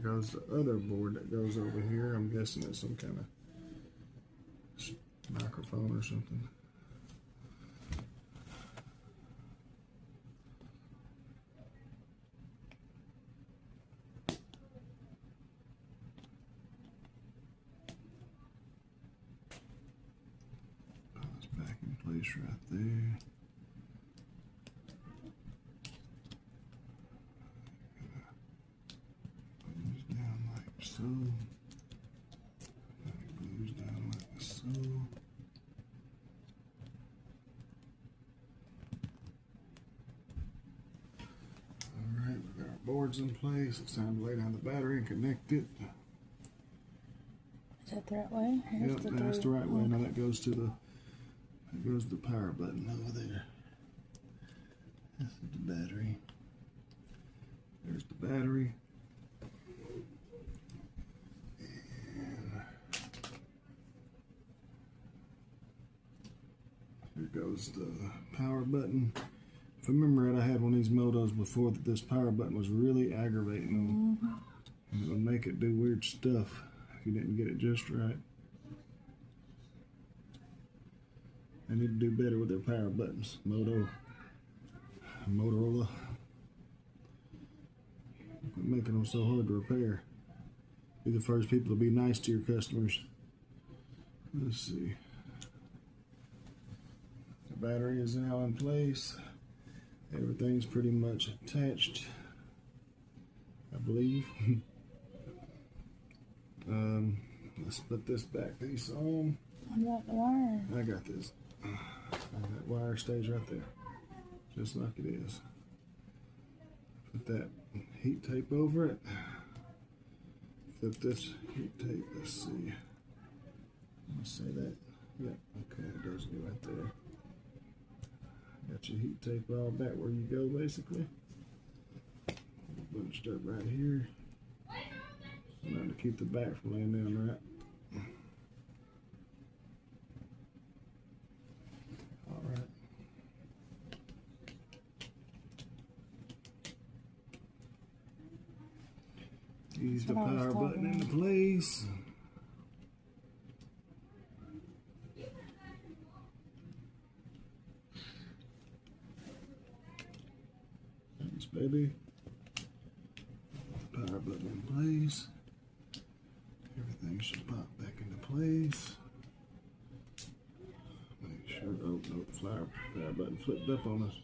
goes the other board that goes over here. I'm guessing it's some kind of microphone or something. It's back in place right there. Down like so. It glues down like so. Alright, we got our boards in place. It's time to lay down the battery and connect it. Is that the right way? Yep, that's the right way. Now that goes to the power button over there. This is the battery. There's the battery. Here goes the power button. If I remember right, I had one of these Motos before that this power button was really aggravating. And it would make it do weird stuff if you didn't get it just right. They need to do better with their power buttons. Motorola. Quit making them so hard to repair. Be the first people to be nice to your customers. Let's see. The battery is now in place. Everything's pretty much attached, I believe. Let's put this back piece on. What about the wire? I got this. That wire stays right there, just like it is. Put that heat tape over it. Flip this heat tape. Let's see. Let's say that. Yep. Okay, it does go right there. Got your heat tape all back where you go, basically. Bunched up right here. So now to keep the back from laying down right. All right. Ease the power button into place. Thanks, baby. Power button in place. Everything should pop back into place. Make sure, oh no, the power button flipped up on us.